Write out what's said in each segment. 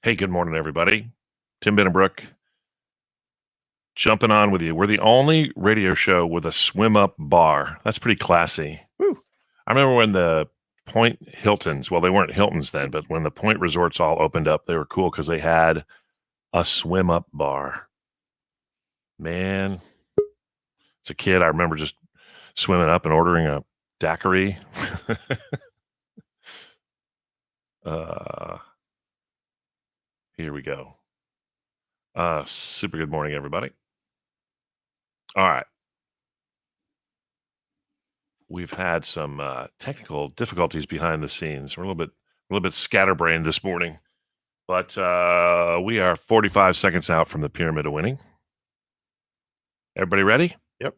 Hey, good morning, everybody. Tim Benenbrook jumping on with you. We're the only radio show with a swim-up bar. That's pretty classy. Woo. I remember when the Point Hiltons, well, they weren't Hiltons then, but when the Point resorts all opened up, they were cool because they had a swim-up bar. Man, as a kid, I remember just swimming up and ordering a daiquiri. Here we go. Super good morning, everybody. All right. We've had some technical difficulties behind the scenes. We're a little bit scatterbrained this morning, but we are 45 seconds out from the pyramid of winning. Everybody ready? Yep.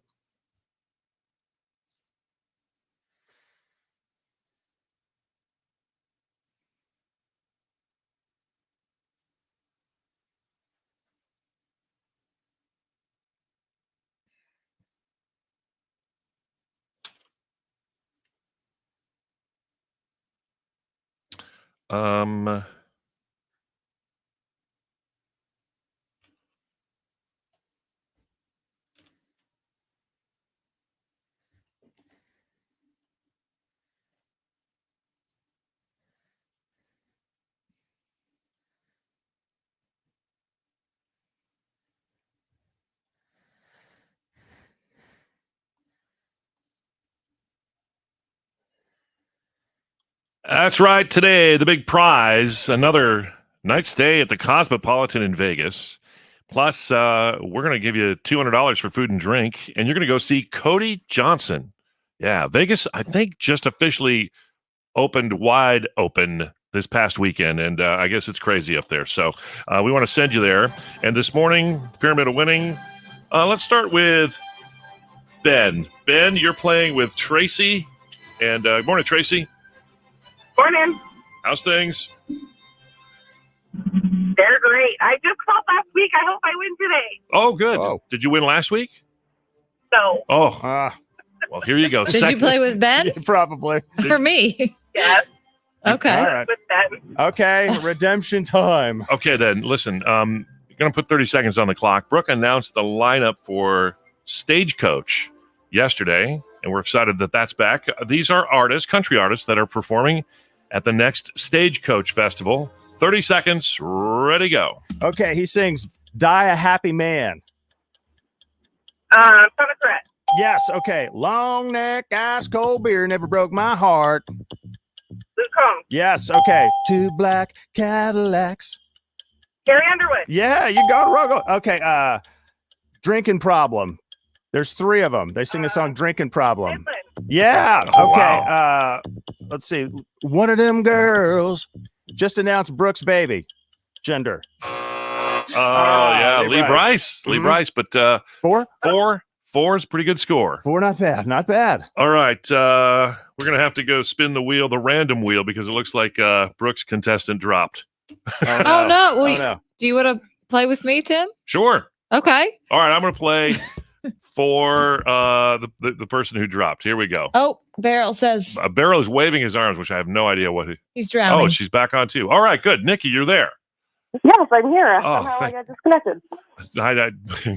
That's right. Today, the big prize, another night stay at the Cosmopolitan in Vegas. Plus, we're going to give you $200 for food and drink, and you're going to go see Cody Johnson. Yeah, Vegas, I think, just officially opened wide open this past weekend, and I guess it's crazy up there. So we want to send you there. And this morning, Pyramid of Winning, let's start with Ben. Ben, you're playing with Tracy. And good morning, Tracy. Morning. How's things? They're great. I just called last week. I hope I win today. Oh, good. Oh. Did you win last week? So, Oh, Ah, well, here you go. Did you play with Ben yeah, probably. or me? yes, Okay. All right. with that. Okay, redemption time. Okay, then, listen, I'm going to put 30 seconds on the clock. Brooke announced the lineup for Stagecoach yesterday, and we're excited that that's back. These are artists, country artists, that are performing at the next Stagecoach Festival. 30 seconds, ready, go. Okay, he sings Die a Happy Man. Son of Threat. Yes, okay. Long neck, ice cold beer never broke my heart. Luke Combs. Yes, okay. Two black Cadillacs. Carrie Underwood. Yeah, you got it wrong. Okay, drinking problem. There's three of them. They sing the song Drinking Problem. Midland. Yeah. Oh, Okay. wow. Let's see. One of them girls just announced Brooke's baby gender. Oh, yeah, Lee Lee Bryce. Lee Mhm. Bryce, but four is a pretty good score. Four, not bad. Not bad. All right, we're going to have to go spin the wheel, the random wheel, because it looks like Brooke's contestant dropped. Oh, Oh, no. Oh, Well, no. do you want to play with me, Tim? Sure. Okay. All right, I'm going to play for the person who dropped. Here we go. Oh, Beryl says Beryl is waving his arms, which I have no idea what. he's drowning. Oh, she's back on too. All right, good. Nikki, you're there. Yes, I'm here. Oh, Somehow I thank- got disconnected.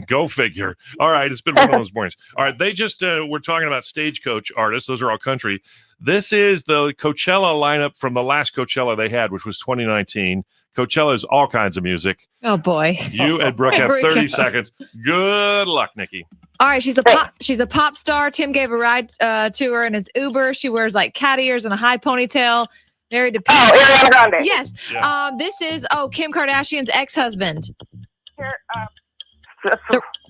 Go figure. All right, it's been one of those mornings. All right, they just we're talking about Stagecoach artists. Those are all country. This is the Coachella lineup from the last Coachella they had, which was 2019. Coachella is all kinds of music. Oh, boy. You and Brooke have Here we 30 go. seconds. Good luck, Nikki. All right. She's a pop star. Tim gave a ride to her in his Uber. She wears like cat ears and a high ponytail. Married to Ariana Grande. Yes. Yeah. This is Kim Kardashian's ex-husband. Here,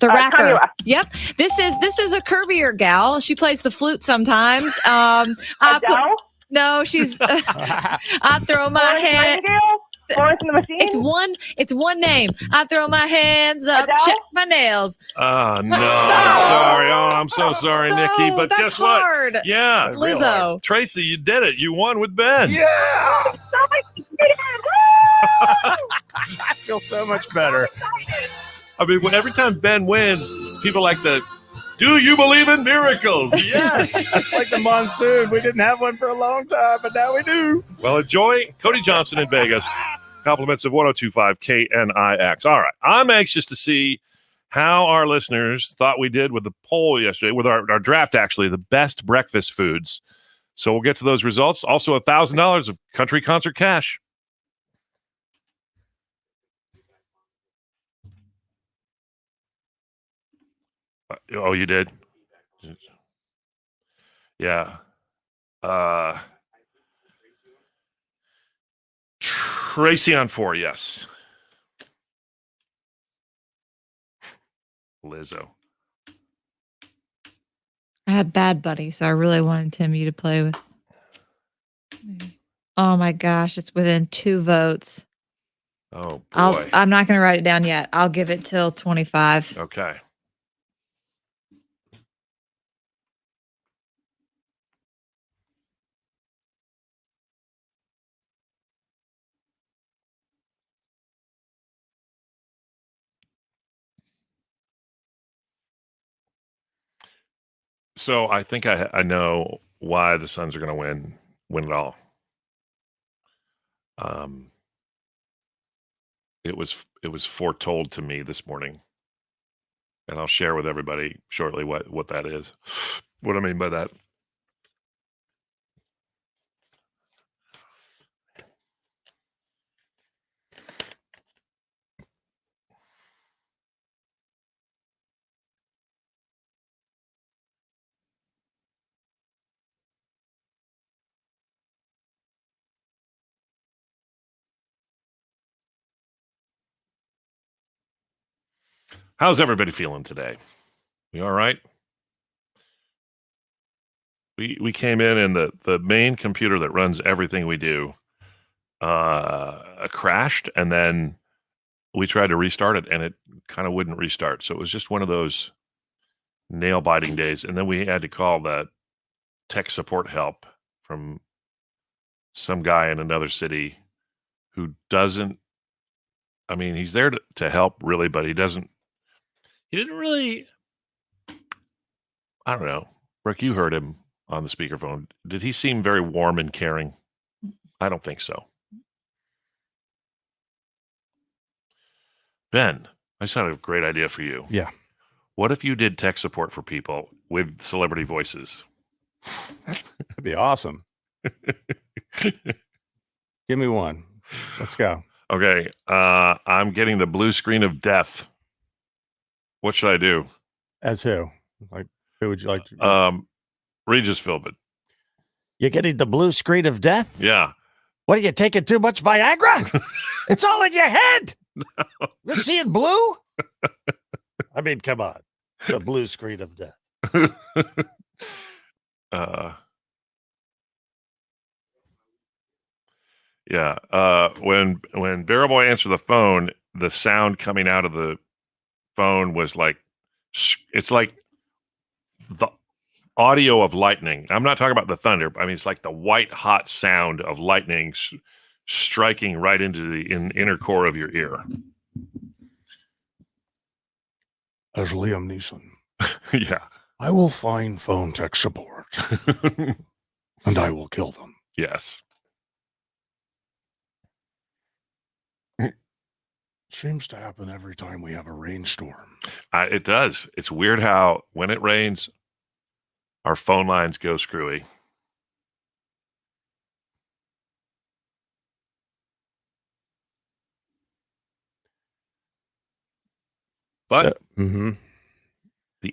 The rapper. Kanye West. Yep. This is a curvier gal. She plays the flute sometimes. Adele. No, she's I throw my Florence hand. Nightingale. Florence and the Machine. It's one name. I throw my hands up, Adele? check my nails. Oh, no. I'm sorry. Oh, I'm so sorry, Nikki. No, But that's guess what? hard. Yeah. That's real Lizzo. Tracy, you did it. You won with Ben. Yeah. So excited. Woo! I feel so much better. So excited. I mean, every time Ben wins, people like the, do you believe in miracles? Yes. It's like the monsoon. We didn't have one for a long time, but now we do. Well, enjoy Cody Johnson in Vegas. Compliments of 1025 KNIX. All right. I'm anxious to see how our listeners thought we did with the poll yesterday, with our draft, actually, the best breakfast foods. So we'll get to those results. Also, $1,000 of country concert cash. Oh, you did? Yeah. Tracy on 4, yes. Lizzo. I had Bad Buddy, so I really wanted Tim you to play with. Oh my gosh, it's within 2 votes. Oh boy. I'm not going to write it down yet. I'll give it till 25. Okay. So I think I know why the Suns are going to win it all. It was foretold to me this morning, and I'll share with everybody shortly what that is. What I mean by that. How's everybody feeling today? You all right? We came in and the main computer that runs everything we do crashed, and then we tried to restart it, and it kind of wouldn't restart. So it was just one of those nail-biting days. And then we had to call the tech support help from some guy in another city who doesn't, I mean, he's there to help really, but he didn't really, I don't know. Brooke, you heard him on the speakerphone. Did he seem very warm and caring? I don't think so. Ben, I just had a great idea for you. Yeah. What if you did tech support for people with celebrity voices? That'd be awesome. Give me one. Let's go. Okay. I'm getting the blue screen of death. What should I do? As who? Like, who would you like to? Regis Philbin. You're getting the blue screen of death? Yeah. What are you taking too much Viagra? It's all in your head. No. You're seeing blue? I mean, come on. The blue screen of death. Yeah. When Barrel Boy answered the phone, the sound coming out of the phone was like, it's like the audio of lightning. I'm not talking about the thunder. I mean, it's like the white hot sound of lightning striking right into the inner core of your ear. As Liam Neeson. Yeah. I will find phone tech support and I will kill them. Yes. Seems to happen every time we have a rainstorm. It does. It's weird how when it rains, our phone lines go screwy. But the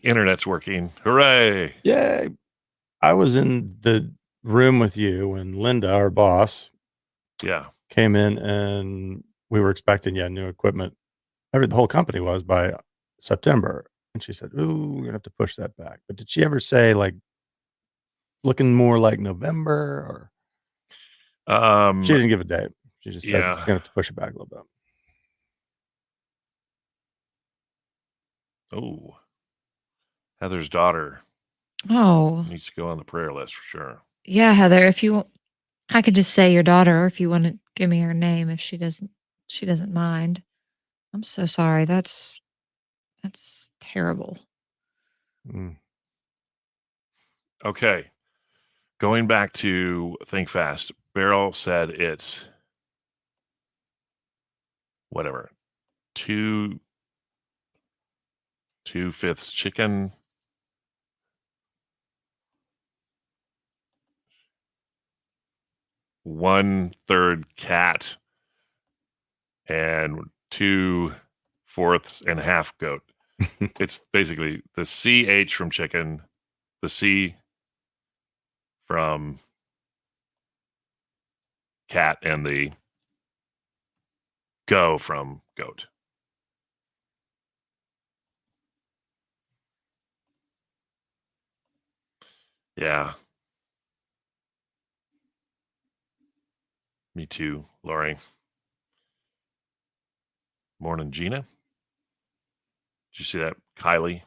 internet's working. Hooray. Yay. I was in the room with you when Linda, our boss, came in, and we were expecting new equipment. The whole company was by September. And she said, ooh, we're gonna have to push that back. But did she ever say like looking more like November, or she didn't give a date? She just said she's gonna have to push it back a little bit. Oh, Heather's daughter. Oh, needs to go on the prayer list for sure. Yeah, Heather, if you, I could just say your daughter, or if you want to give me her name, if she doesn't mind. I'm so sorry. That's terrible. Okay. Going back to Think Fast, Beryl said it's whatever, 2/5 chicken, 1/3 cat, and 2/4 and a half goat. It's basically the CH from chicken, the C from cat, and the go from goat. Yeah. Me too, Lori. Morning, Gina. Did you see that, Kylie?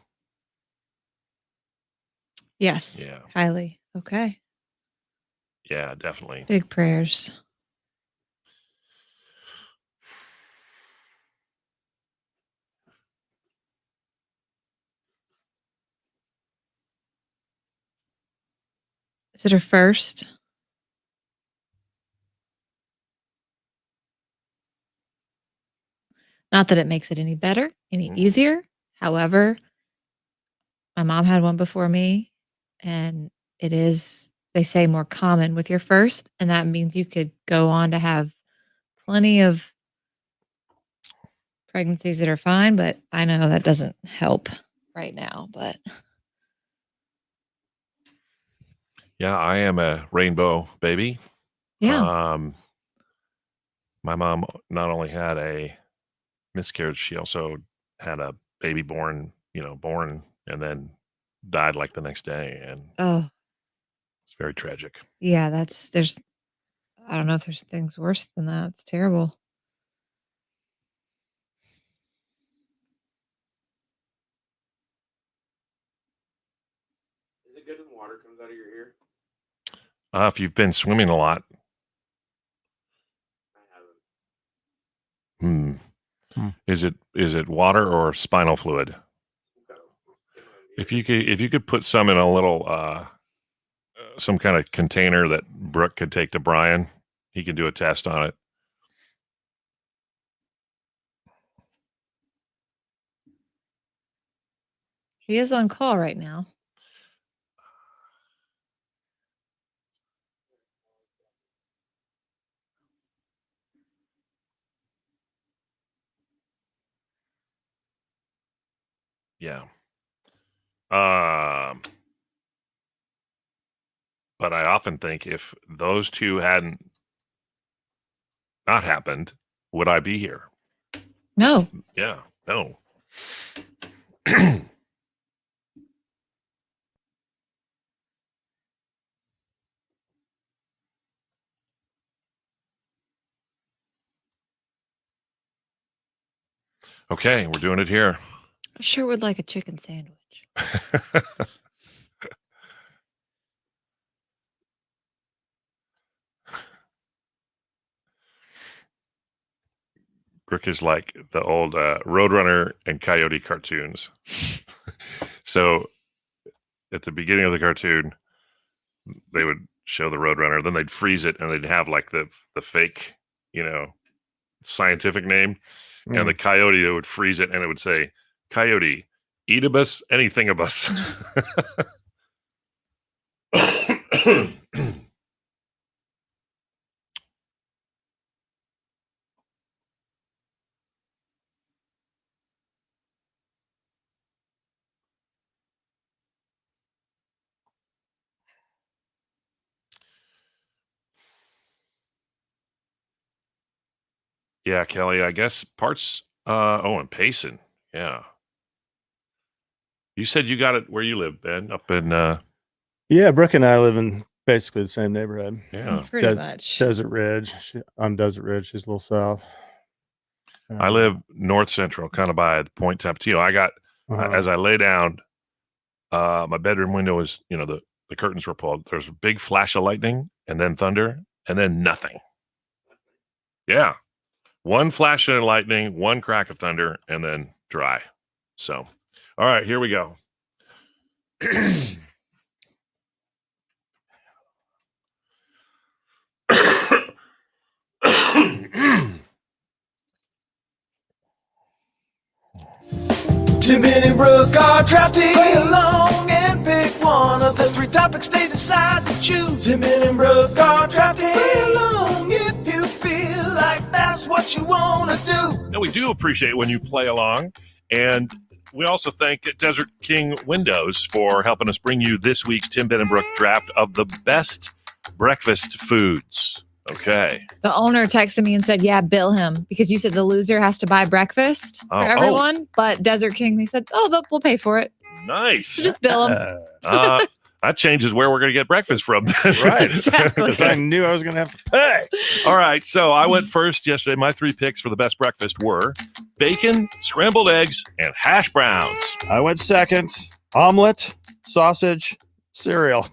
Yes. Yeah. Kylie. Okay. Yeah, definitely. Big prayers. Is it her first? Not that it makes it any better, any easier. However, my mom had one before me, and it is, they say, more common with your first, and that means you could go on to have plenty of pregnancies that are fine, but I know that doesn't help right now, but yeah, I am a rainbow baby. Yeah. My mom not only had a miscarriage, she also had a baby born and then died like the next day, and it's very tragic. Yeah, I don't know if there's things worse than that. It's terrible. Is it good when water comes out of your ear? If you've been swimming a lot. I haven't. Is it water or spinal fluid? If you could put some in a little some kind of container that Brooke could take to Brian, he can do a test on it. He is on call right now. Yeah. But I often think, if those two hadn't not happened, would I be here? No. Yeah. No. Okay, we're doing it here. I sure would like a chicken sandwich. Brooke is like the old Roadrunner and Coyote cartoons. So at the beginning of the cartoon, they would show the Roadrunner, then they'd freeze it, and they'd have like the fake, scientific name, and the Coyote, they would freeze it, and it would say, "Coyote, eatibus, anythingabus." Yeah, Kelly, I guess parts. And Payson. Yeah. You said you got it where you live, Ben, up in. Yeah, Brooke and I live in basically the same neighborhood. Yeah. Pretty much. Desert Ridge. I'm Desert Ridge. She's a little south. I live north central, kind of by the Point Tapatio. I got, as I lay down, my bedroom window is, the curtains were pulled. There's a big flash of lightning, and then thunder, and then nothing. Yeah. One flash of lightning, one crack of thunder, and then dry. So, all right, here we go. Tim and Brooke are drafting. Play along and pick one of the 3 topics they decide to choose. Tim and Brooke are drafting. Play along if you feel like that's what you want to do. Now, we do appreciate when you play along, and we also thank Desert King Windows for helping us bring you this week's Tim Brooke draft of the best breakfast foods. Okay. The owner texted me and said, yeah, bill him, because you said the loser has to buy breakfast for everyone. But Desert King, they said, we'll pay for it. Nice. So just bill him. That changes where we're going to get breakfast from. Right. Exactly. Because I knew I was going to have to pay. All right. So I went first yesterday. My 3 picks for the best breakfast were bacon, scrambled eggs, and hash browns. I went second. Omelet, sausage, cereal.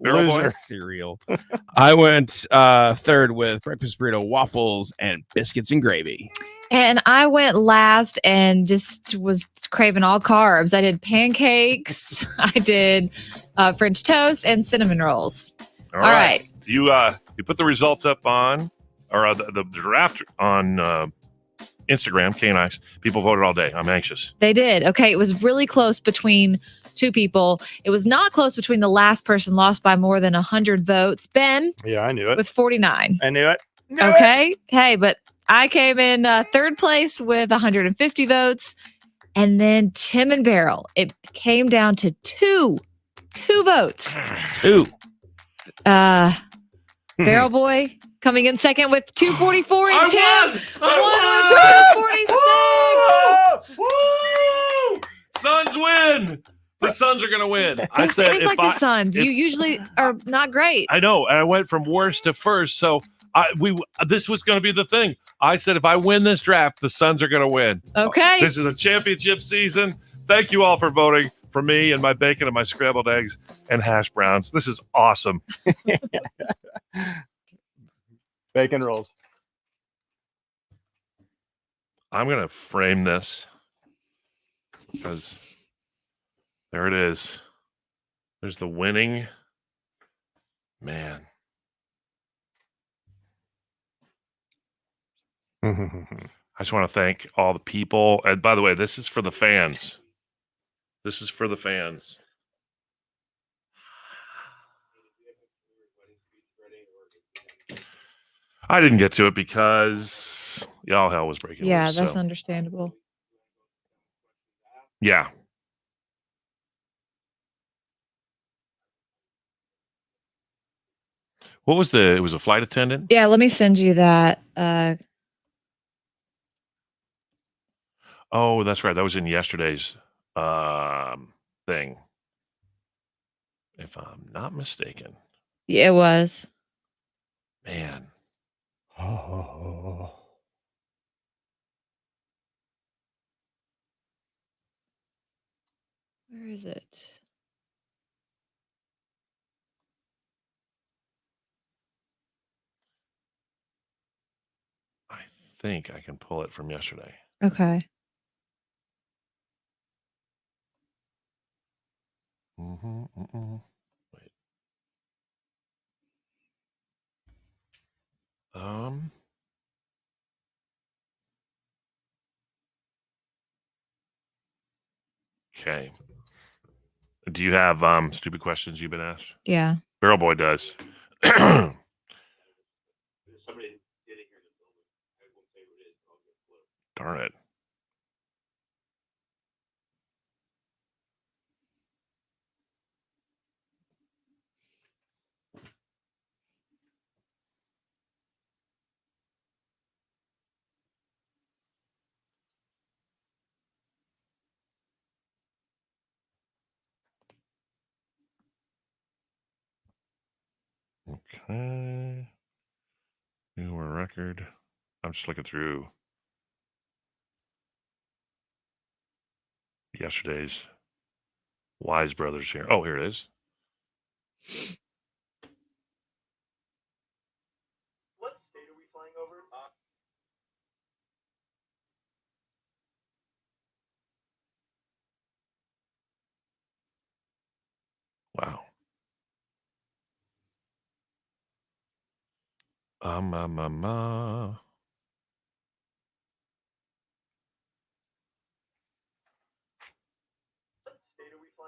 Loser. Cereal. I went third with breakfast burrito, waffles, and biscuits and gravy. And I went last and just was craving all carbs. I did pancakes. I did French toast and cinnamon rolls. All right. You put the results up on, or the draft on Instagram, K&I's. People voted all day. I'm anxious. They did. Okay. It was really close between 2 people. It was not close between the last person, lost by more than 100 votes. Ben. Yeah, I knew it. With 49. I knew it. Okay. Hey, but I came in third place with 150 votes. And then Tim and Beryl, it came down to two votes. 2. Barrel Boy coming in second with 244 and Tim. I won with 246. Woo! Suns win. The Suns are going to win. I said it's like the Suns. You usually are not great. I know. And I went from worst to first. So this was going to be the thing. I said, if I win this draft, the Suns are going to win. Okay. This is a championship season. Thank you all for voting for me and my bacon and my scrambled eggs and hash browns. This is awesome. Bacon rolls. I'm going to frame this because there it is. There's the winning. Man. I just want to thank all the people. And by the way, this is for the fans. This is for the fans. I didn't get to it because all hell was breaking Yeah, loose. that's So. understandable. Yeah. What was it was a flight attendant? Yeah, let me send you that. Oh, that's right. That was in yesterday's thing. If I'm not mistaken. Yeah, it was. Man. Oh. Where is it? I think I can pull it from yesterday. Okay. Wait. Okay. Do you have stupid questions you've been asked? Yeah. Barrel Boy does. Somebody didn't hear the building. I won't say who it is, but I'll get flipped. Darn it. Okay. Newer record. I'm just looking through yesterday's Wise Brothers here. Oh, here it is. What state are we flying over? Wow.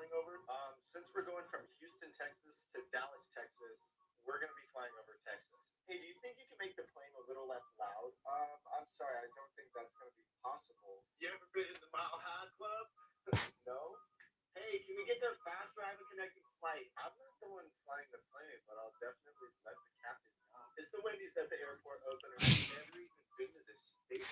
flying over? Since we're going from Houston, Texas to Dallas, Texas, we're going to be flying over Texas. Hey, do you think you can make the plane a little less loud? I'm sorry, I don't think that's going to be possible. You ever been in the Mile High Club? No? Hey, can we get there faster? I have a connecting flight. I'm not the one flying the plane, but I'll definitely let the captain know. Is the Wendy's at the airport open? I've never even been to this station.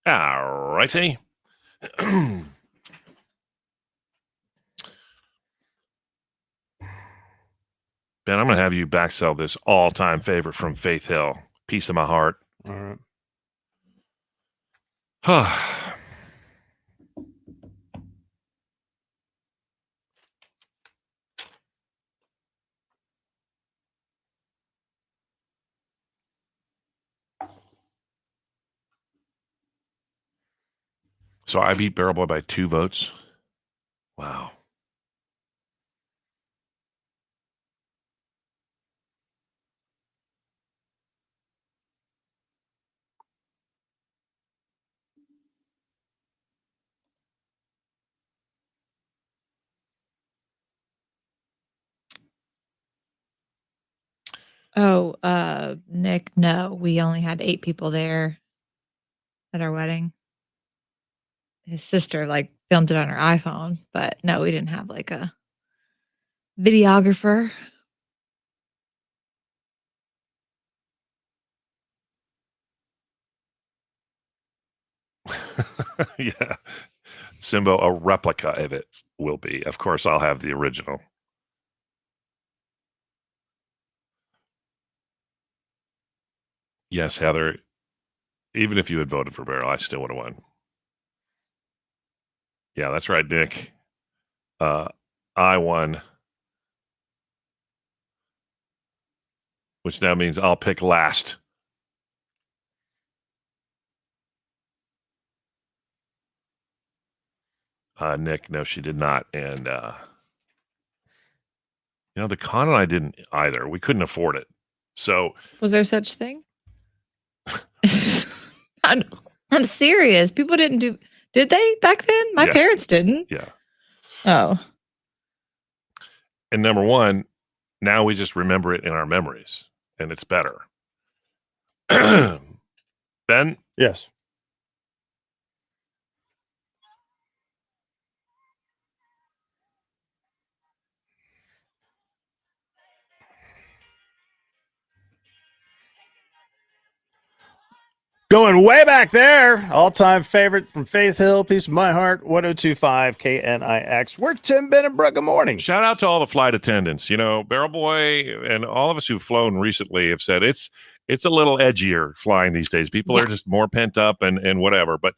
All righty. Ben, I'm going to have you back sell this all-time favorite from Faith Hill, Piece of My Heart. All right. So I beat Barrel Boy by 2 votes. Wow. Oh, Nick, no, we only had 8 people there at our wedding. His sister filmed it on her iPhone, but no, we didn't have a videographer. Yeah. Simbo, a replica of it will be. Of course, I'll have the original. Yes, Heather, even if you had voted for Barrel, I still would have won. Yeah, that's right, Nick. I won. Which now means I'll pick last. Nick, no, she did not. And, the con and I didn't either. We couldn't afford it. So. Was there such thing? I'm serious. People didn't do. Did they back then? My parents didn't. Yeah. Oh. And number one, now we just remember it in our memories, and it's better. Ben? Yes. Going way back there, all-time favorite from Faith Hill, Piece of My Heart, 1025 KNIX. We're Tim, Ben, and Brooke. Good morning. Shout out to all the flight attendants. Barrel Boy and all of us who've flown recently have said it's a little edgier flying these days. People are just more pent up and whatever. But,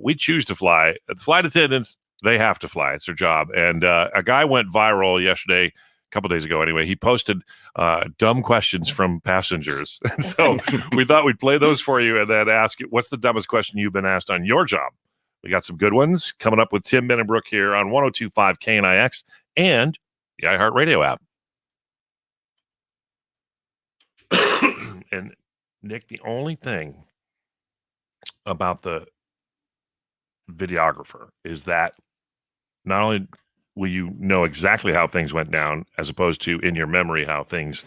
we choose to fly. The flight attendants, they have to fly. It's their job. And a guy went viral yesterday, a couple days ago anyway. He posted dumb questions from passengers. And so we thought we'd play those for you and then ask you, what's the dumbest question you've been asked on your job? We got some good ones coming up with Tim, Ben, and Brooke here on 1025 KNIX and the iHeartRadio app. And Nick, the only thing about the videographer is that not only will you know exactly how things went down as opposed to in your memory how things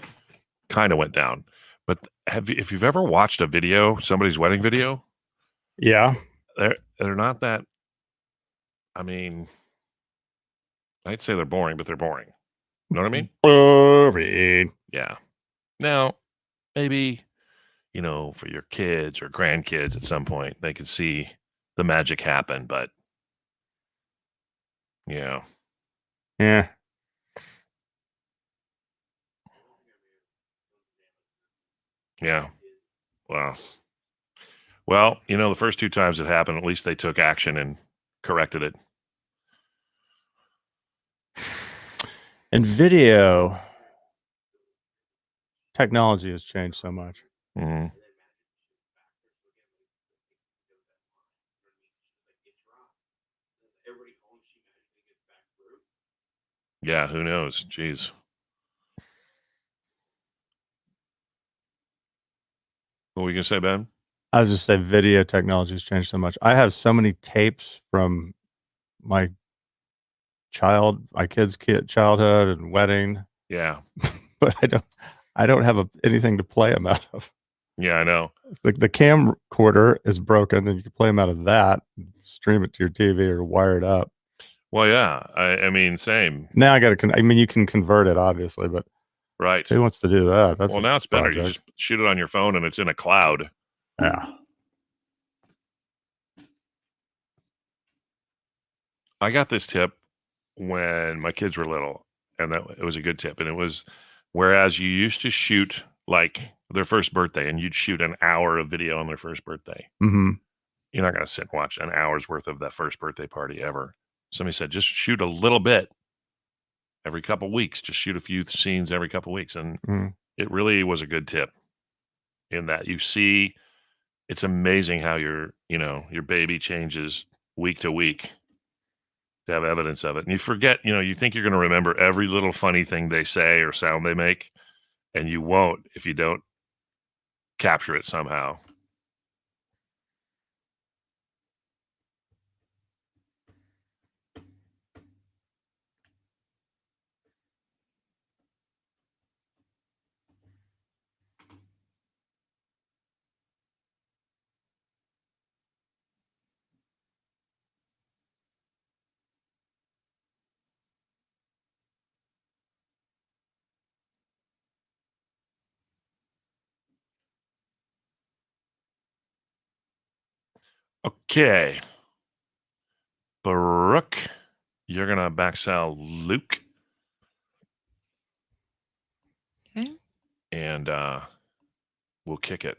kind of went down, but if you've ever watched a video, somebody's wedding video, they're not that. I mean, I'd say they're boring, but they're boring. You know what I mean? Boring. Yeah. Now, maybe for your kids or grandkids at some point they could see the magic happen, but yeah. Well, the first 2 times it happened, at least they took action and corrected it. And video technology has changed so much. Mm-hmm. Yeah, who knows? Jeez. What were you gonna say, Ben? I was just saying video technology has changed so much. I have so many tapes from my kid's childhood and wedding. Yeah. But I don't have anything to play them out of. Yeah, I know. The camcorder is broken, and you can play them out of that, stream it to your TV or wire it up. Well, yeah. I mean, same. Now I got to. I mean, you can convert it, obviously, but right. Who wants to do that? Well, now it's better. You just shoot it on your phone, and it's in a cloud. Yeah. I got this tip when my kids were little, and it was a good tip. And it was, whereas you used to shoot like their first birthday, and you'd shoot an hour of video on their first birthday. Mm-hmm. You're not going to sit and watch an hour's worth of that first birthday party ever. Somebody said, just shoot a little bit every couple weeks. Just shoot a few scenes every couple weeks. And it really was a good tip in that you see, it's amazing how your baby changes week to week to have evidence of it. And you forget, you think you're going to remember every little funny thing they say or sound they make, and you won't if you don't capture it somehow. Okay. Baruch, you're going to backsell Luke. Okay. And we'll kick it.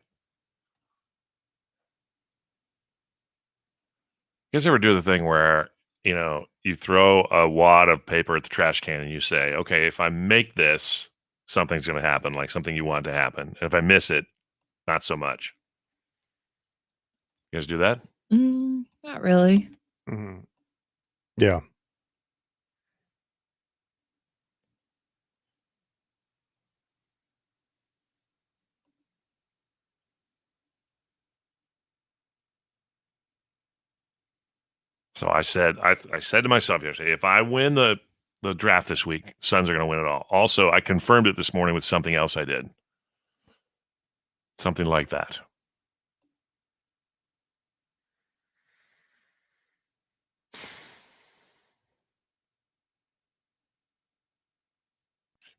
You guys ever do the thing where, you throw a wad of paper at the trash can and you say, okay, if I make this, something's going to happen, like something you want to happen. And if I miss it, not so much. You guys do that? Not really. Mm-hmm. Yeah. So I said to myself yesterday, if I win the draft this week, Suns are going to win it all. Also, I confirmed it this morning with something else I did. Something like that.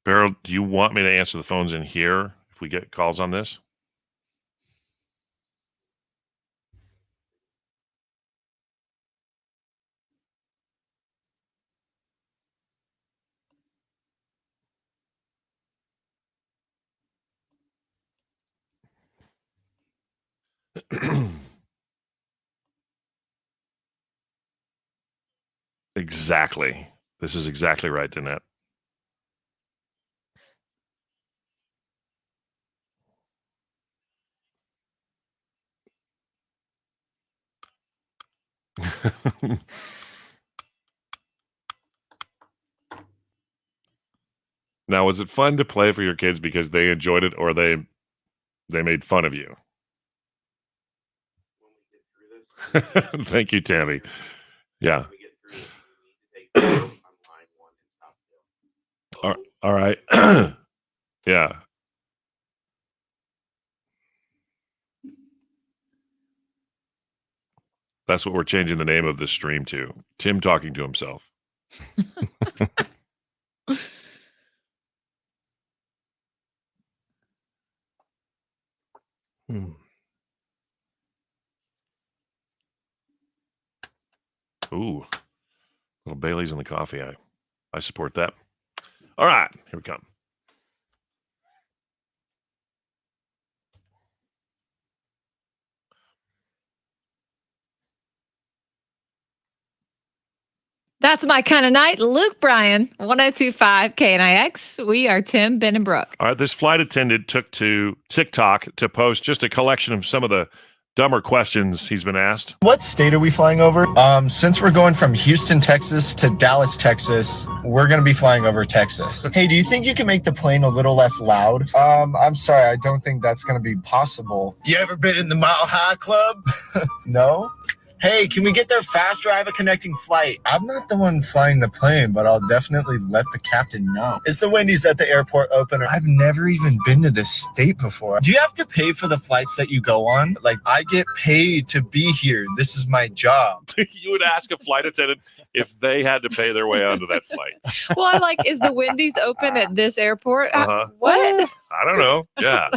Beryl, do you want me to answer the phones in here if we get calls on this? Exactly. This is exactly right, Danette. Now, was it fun to play for your kids because they enjoyed it, or they made fun of you? Thank you, Tammy. Yeah. All right. Yeah. That's what we're changing the name of this stream to. Tim talking to himself. Ooh, little Bailey's in the coffee. I support that. All right, here we come. That's my kind of night. Luke Bryan, 1025 KNIX. We are Tim, Ben, and Brooke. All right, this flight attendant took to TikTok to post just a collection of some of the dumber questions he's been asked. What state are we flying over? Since we're going from Houston, Texas to Dallas, Texas, we're going to be flying over Texas. Hey, do you think you can make the plane a little less loud? I'm sorry, I don't think that's going to be possible. You ever been in the Mile High Club? No? Hey, can we get there faster? I have a connecting flight. I'm not the one flying the plane, but I'll definitely let the captain know. Is the Wendy's at the airport open? I've never even been to this state before. Do you have to pay for the flights that you go on? Like, I get paid to be here. This is my job. You would ask a flight attendant if they had to pay their way onto that flight. Well, I'm like, is the Wendy's open at this airport? What? I don't know. Yeah.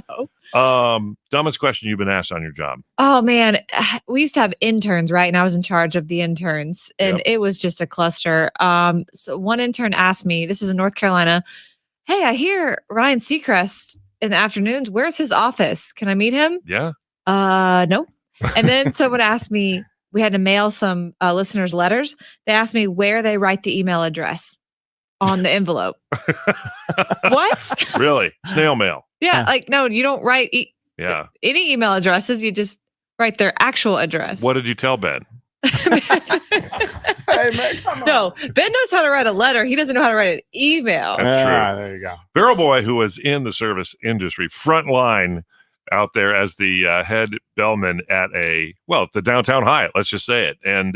Dumbest question you've been asked on your job. Oh man, we used to have interns, right? And I was in charge of the interns, and it was just a cluster. So one intern asked me, this was in North Carolina, "Hey, I hear Ryan Seacrest in the afternoons. Where's his office? Can I meet him?" Yeah. No. And then someone asked me, we had to mail some listeners' letters. They asked me where they write the email address on the envelope. What? Really? Snail mail. Yeah, like, no, you don't write any email addresses. You just write their actual address. What did you tell Ben? Hey, man, come on. No, Ben knows how to write a letter. He doesn't know how to write an email. That's true. There you go. Barrel Boy, who was in the service industry, front line out there as the head bellman at the downtown Hyatt, let's just say it. And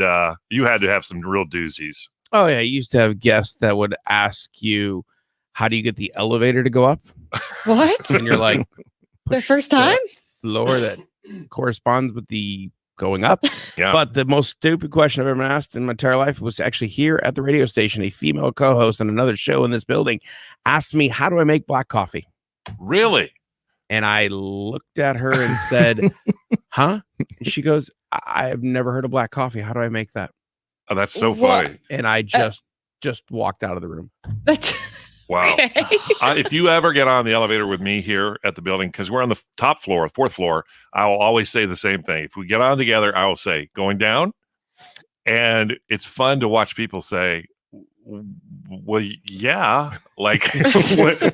you had to have some real doozies. Oh, yeah. You used to have guests that would ask you, how do you get the elevator to go up? What? And you're like, Their first time? Floor that corresponds with the going up. Yeah. But the most stupid question I've ever been asked in my entire life was actually here at the radio station. A female co-host on another show in this building asked me, how do I make black coffee? Really? And I looked at her and said, huh? And she goes, I have never heard of black coffee. How do I make that? Oh, that's so funny. And I just walked out of the room. Wow. Okay. If you ever get on the elevator with me here at the building, because we're on the top floor, fourth floor, I will always say the same thing. If we get on together, I will say, going down. And it's fun to watch people say, well, yeah. Like,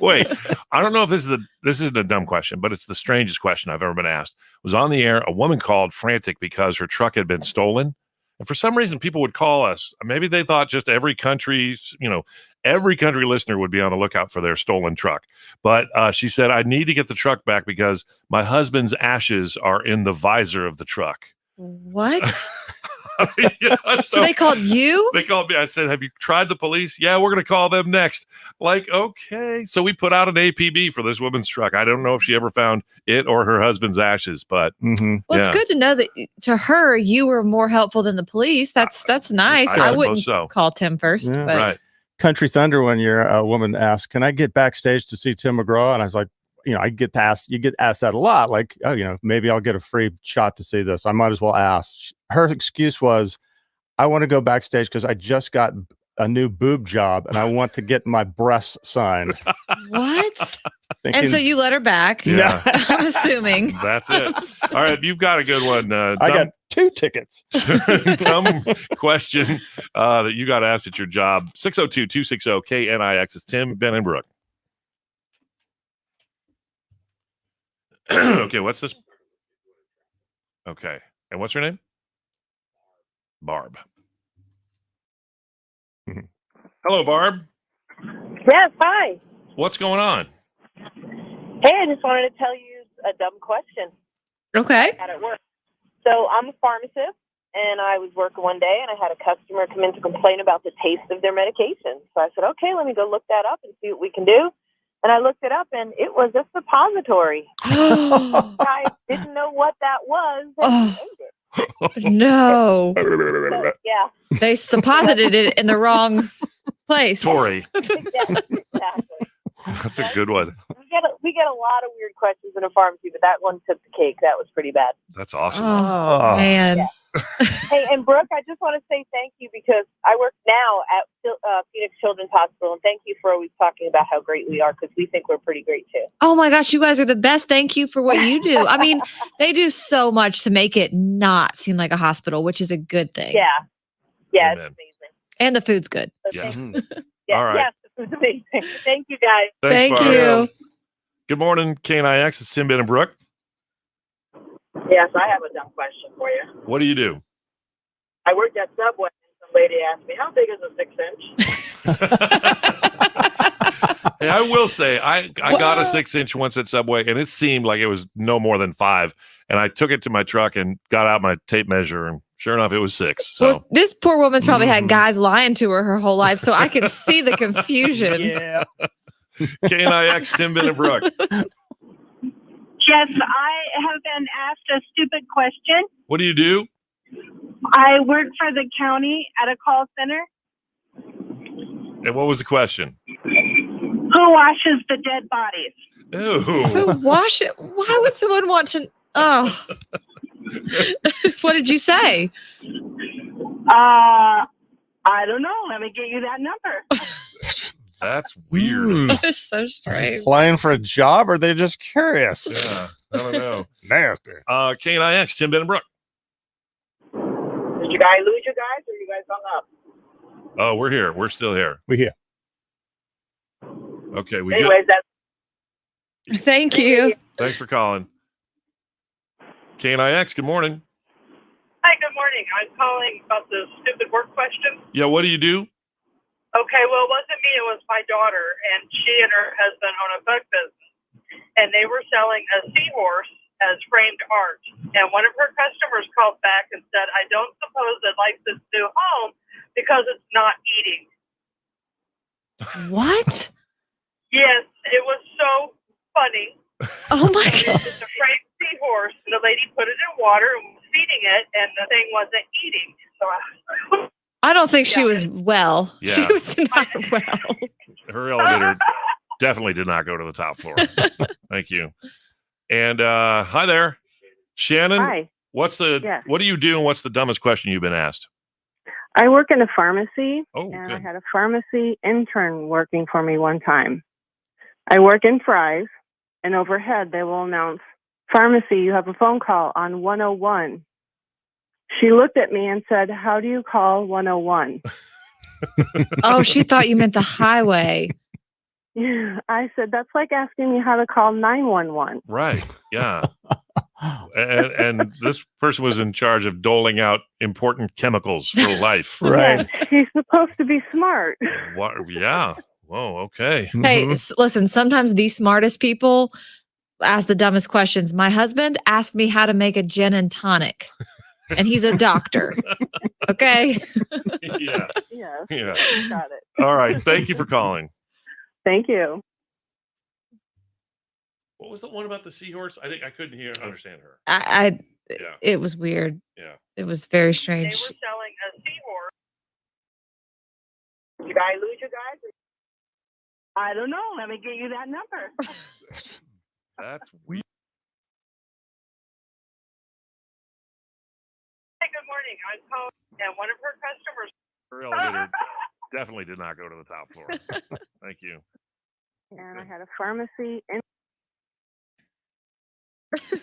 wait. I don't know if this isn't a dumb question, but it's the strangest question I've ever been asked. It was on the air. A woman called frantic because her truck had been stolen. And for some reason, people would call us. Maybe they thought just every country listener would be on the lookout for their stolen truck. But she said, I need to get the truck back because my husband's ashes are in the visor of the truck. What? Yeah, so they called you? They called me. I said, have you tried the police? Yeah, we're going to call them next. Like, okay. So we put out an APB for this woman's truck. I don't know if she ever found it or her husband's ashes, but it's good to know that to her, you were more helpful than the police. That's nice. I wouldn't call Tim first. Yeah. But. Right. Country Thunder, when a woman asked, can I get backstage to see Tim McGraw? And I was like, you get asked that a lot. Like, oh, maybe I'll get a free shot to see this. I might as well ask. Her excuse was, I want to go backstage because I just got a new boob job and I want to get my breasts signed. What? And so you let her back. Yeah. I'm assuming. That's it. All right. You've got a good one. I got 2 tickets. Dumb question that you got asked at your job. 602-260-KNIX. It's Tim, Ben, and Brooke. Okay, what's this? Okay. And what's her name? Barb. Hello, Barb. Yes, hi. What's going on? Hey, I just wanted to tell you a dumb question Okay. I had at work. So I'm a pharmacist, and I was working one day, and I had a customer come in to complain about the taste of their medication. So I said, okay, let me go look that up and see what we can do. And I looked it up, and it was a suppository. I didn't know what that was, and I ate it. No. So, yeah. They supposited it in the wrong place. Tori. Exactly. That's a good one. We get a lot of weird questions in a pharmacy, but that one took the cake. That was pretty bad. That's awesome. Oh, man. Yeah. Hey, and Brooke, I just want to say thank you because I work now at Phoenix Children's Hospital, and thank you for always talking about how great we are because we think we're pretty great too. Oh my gosh, you guys are the best. Thank you for what you do. I mean, they do so much to make it not seem like a hospital, which is a good thing. Yeah, Amen. it's amazing. And the food's good. So Yeah. yeah, All right. yes, the food's amazing. Thank you, guys. Thanks, Thank Barb. you. Good morning, KNIX. It's Tim, Ben, and Brooke. Yes, I have a dumb question for you. What do you do? I worked at Subway, and some lady asked me, how big is a 6-inch? Hey, I will say, I got a 6-inch once at Subway, and it seemed like it was no more than 5. And I took it to my truck and got out my tape measure, and sure enough, it was 6. So Well, this poor woman's probably had guys lying to her whole life, so I can see the confusion. Yeah. KNIX, Tim, Ben, and Brooke. Yes, I have been asked a stupid question. What do you do? I work for the county at a call center. And what was the question? Who washes the dead bodies? Ooh. Wash it. Why would someone want to? Oh, what did you say? I don't know. Let me get you that number. That's weird. That is so strange. Applying for a job, or are they just curious? Yeah, I don't know. Nasty. KNIX, Tim, Ben, and Brooke. Did you guys lose you guys, or you guys hung up? Oh, we're here. We're still here. We here. Okay, we Anyways, that's Thank you. Thanks for calling. KNIX, good morning. Hi, good morning. I'm calling about the stupid work question. Yeah, what do you do? Okay, well, it wasn't me. It was my daughter, and she and her husband own a book business, and they were selling a seahorse as framed art. And one of her customers called back and said, I don't suppose they like this new home because it's not eating. What? Yes, it was so funny. Oh my God. It's a framed seahorse, and the lady put it in water and was feeding it, and the thing wasn't eating. So I don't think she was well. Yeah. She was not well. Her elevator definitely did not go to the top floor. Thank you. And hi there, Shannon. Hi. What do you do, and what's the dumbest question you've been asked? I work in a pharmacy, Oh, and good. I had a pharmacy intern working for me one time. I work in Fry's, and overhead they will announce, "Pharmacy, you have a phone call on 101." She looked at me and said, "How do you call 101?" Oh, she thought you meant the highway. I said, "That's like asking me how to call 911." Right. Yeah. and this person was in charge of doling out important chemicals for life. Right. Yeah, she's supposed to be smart. What? Yeah. Whoa. Okay. Hey, listen, sometimes the smartest people ask the dumbest questions. My husband asked me how to make a gin and tonic, and he's a doctor. Okay. Yeah. Yes. Yeah. Got it. All right. Thank you for calling. Thank you. What was the one about the seahorse? I think I couldn't understand her. Yeah. It was weird. Yeah. It was very they strange. were selling a seahorse. Did you guys lose you guys? I don't know. Let me get you that number. That's weird. Hi, good morning. I'm calling, and one of her customers. Her elevator definitely did not go to the top floor. Thank you. And I had a pharmacy in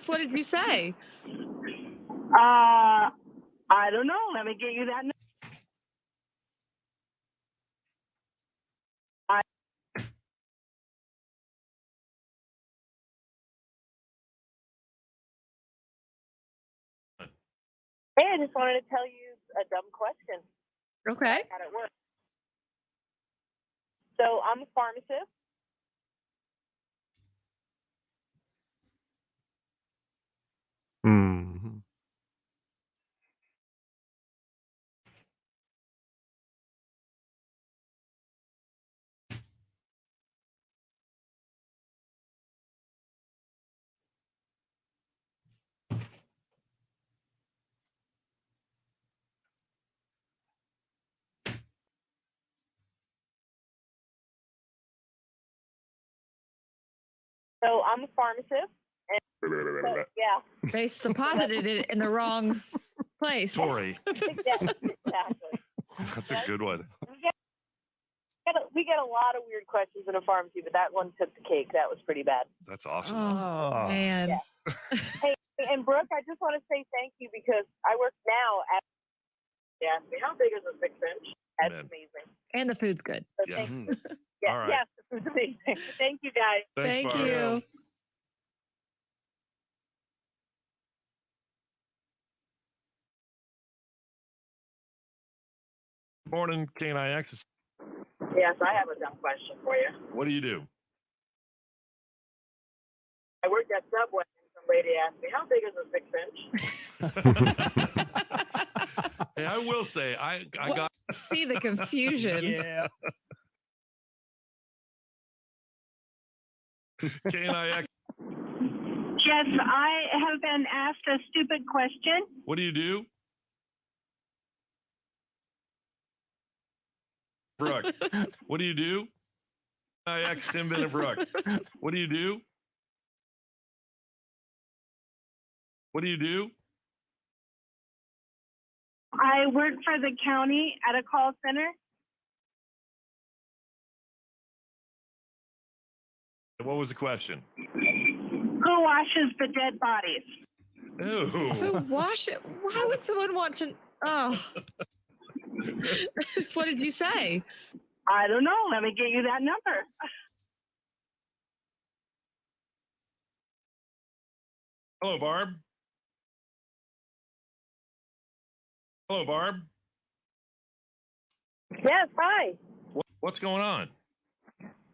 What did you say? I don't know. Let me get you that number. Hey, I just wanted to tell you a dumb question. Okay. How it works. So I'm a pharmacist. Mhm. So I'm a pharmacist. And yeah. They deposited it in the wrong place. Story. Exactly. That's a good one. We get a lot of weird questions in a pharmacy, but that one took the cake. That was pretty bad. That's awesome. Oh, man. Yeah. Hey, and Brooke, I just want to say thank you because I work now at. They asked me how big is a 6-inch, That's Amen. amazing. And the food's good. So Yeah. thank you. All right. Yes, the food's amazing. Thank you, guys. Thanks, Thank Barb. you. Morning, KNIX. Yes, I have a dumb question for you. What do you do? I worked at Subway and some lady asked me, how big is a 6-inch? Hey, I will say, I got See the confusion. Yeah. KNIX. Yes, I have been asked a stupid question. What do you do? Brooke, what do you do? KNIX, Tim, Ben, and Brooke. What do you do? What do you do? I work for the county at a call center. What was the question? Who washes the dead bodies? Who Ooh. wash it? Why would someone want to? Oh. What did you say? I don't know. Let me get you that number. Hello, Barb. Hello, Barb. Yes, hi. What's going on?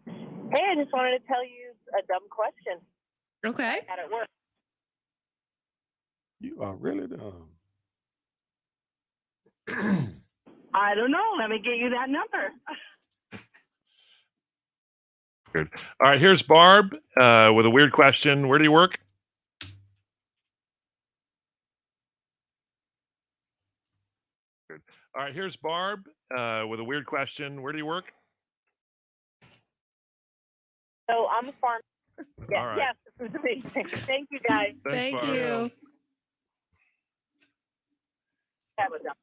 Hey, I just wanted to tell you a dumb question Okay. I had at work. You are really dumb. I don't know. Let me get you that number. Good. All right, here's Barb with a weird question. Where do you work? Good. All right, here's Barb with a weird question. Where do you work? So I'm a farm. Yes, All right. yes, this is amazing. Thank you, guys. Thanks, Thank Barb. you. Have a dumb.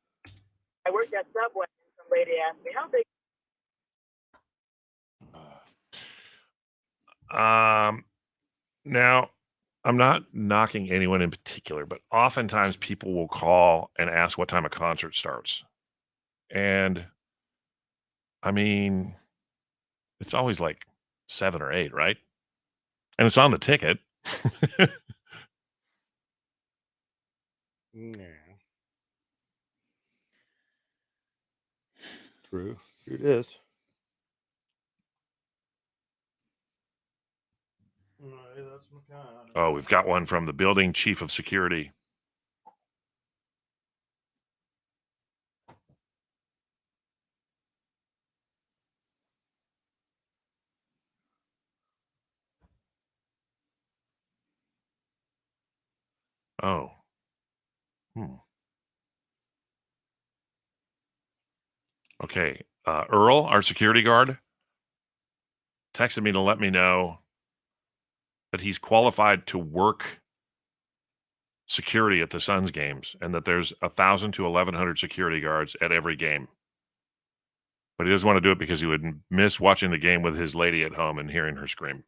I worked at Subway and some lady asked me, how big? Now, I'm not knocking anyone in particular, but oftentimes people will call and ask what time a concert starts. And I mean, it's always like 7 or 8, right? And it's on the ticket. Yeah. True. It is. Oh, we've got one from the building chief of security. Oh. Okay. Earl, our security guard, texted me to let me know that he's qualified to work security at the Suns games and that there's 1,000 to 1,100 security guards at every game. But he doesn't want to do it because he would miss watching the game with his lady at home and hearing her scream.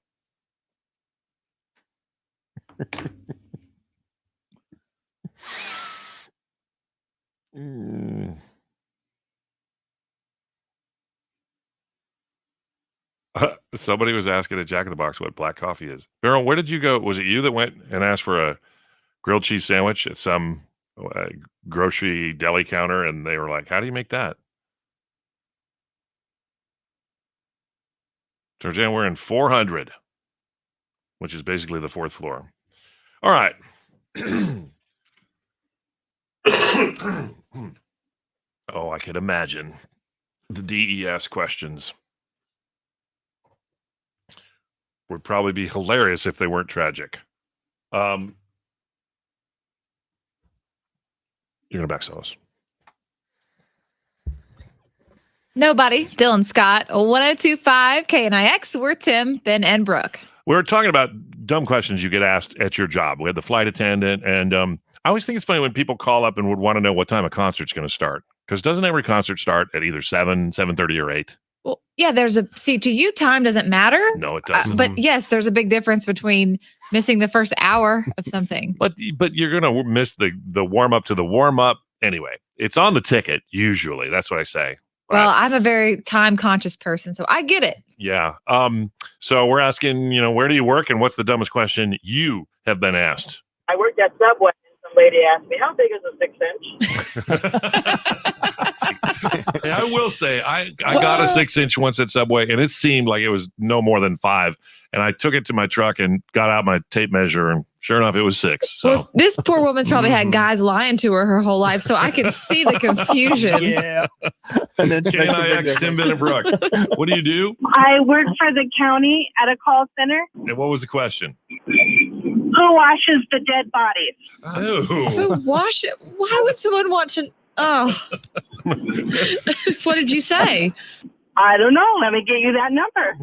Somebody was asking at Jack in the Box what black coffee is. Beryl, where did you go? Was it you that went and asked for a grilled cheese sandwich at some grocery deli counter? And they were like, how do you make that? Georgiana, we're in 400, which is basically the 4th floor. All right. Oh, I could imagine the DES questions would probably be hilarious if they weren't tragic. You're going to backsell us. Nobody. Dylan Scott, 1025 KNIX. We're Tim, Ben, and Brooke. We're talking about dumb questions you get asked at your job. We had the flight attendant, and I always think it's funny when people call up and would want to know what time a concert's going to start. Because doesn't every concert start at either 7, 7:30, or 8? Well, yeah, to you, time doesn't matter. No, it doesn't. But yes, there's a big difference between missing the first hour of something. But you're going to miss the warm up to the warm up. Anyway, it's on the ticket, usually. That's what I say. Well, I'm a very time conscious person, so I get it. Yeah. So we're asking, where do you work and what's the dumbest question you have been asked? I worked at Subway, and some lady asked me, how big is a 6-inch? Hey, I will say, I got a 6-inch once at Subway, and it seemed like it was no more than 5. And I took it to my truck and got out my tape measure, and sure enough, it was 6. So Well, this poor woman's probably had guys lying to her whole life, so I can see the confusion. Yeah. And then KNIX, Tim Benenbrook. What do you do? I work for the county at a call center. And what was the question? Who washes the dead bodies? Oh. Who wash it? Why would someone want to? Oh. What did you say? I don't know. Let me get you that number.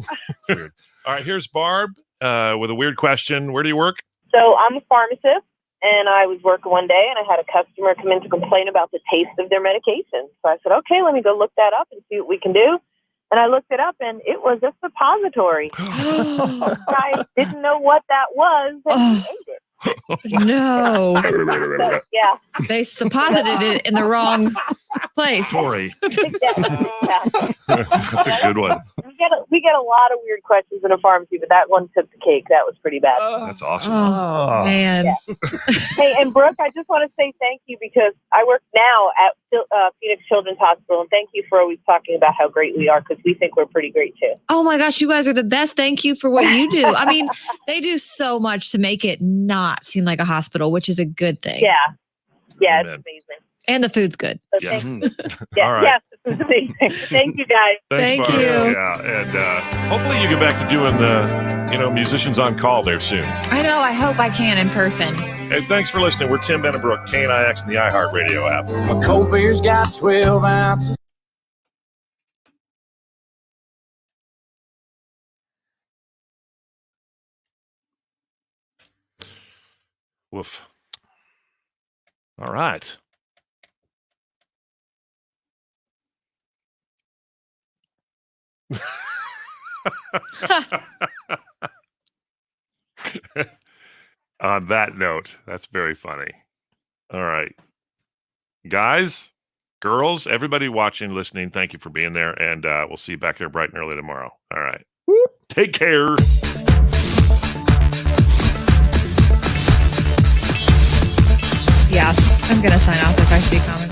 Weird. All right, here's Barb with a weird question. Where do you work? So I'm a pharmacist, and I was working one day, and I had a customer come in to complain about the taste of their medication. So I said, okay, let me go look that up and see what we can do. And I looked it up, and it was a suppository. I didn't know what that was, and he ate it. No. So, yeah. They supposited it in the wrong place. Sorry. Yeah. That's a good one. We get a lot of weird questions in a pharmacy, but that one took the cake. That was pretty bad. That's awesome. Oh, man. Yeah. Hey, and Brooke, I just want to say thank you because I work now at Phoenix Children's Hospital, and thank you for always talking about how great we are because we think we're pretty great too. Oh my gosh, you guys are the best. Thank you for what you do. I mean, they do so much to make it not seem like a hospital, which is a good thing. Yeah. Yeah, Amen. it's amazing. And the food's good. So Yeah. Yeah, All right. yes, it's amazing. Thank you, guys. Thank Barb. you. Yeah, and hopefully you get back to doing the, musicians on call there soon. I know. I hope I can in person. Hey, thanks for listening. We're Tim Benenbrook, KNIX, and the iHeartRadio app. My cold beer's got 12 ounces. Woof. All right. On that note, that's very funny. All right. Guys, girls, everybody watching, listening, thank you for being there. And we'll see you back here bright and early tomorrow. All right. Take care. Yeah, I'm going to sign off if I see comments.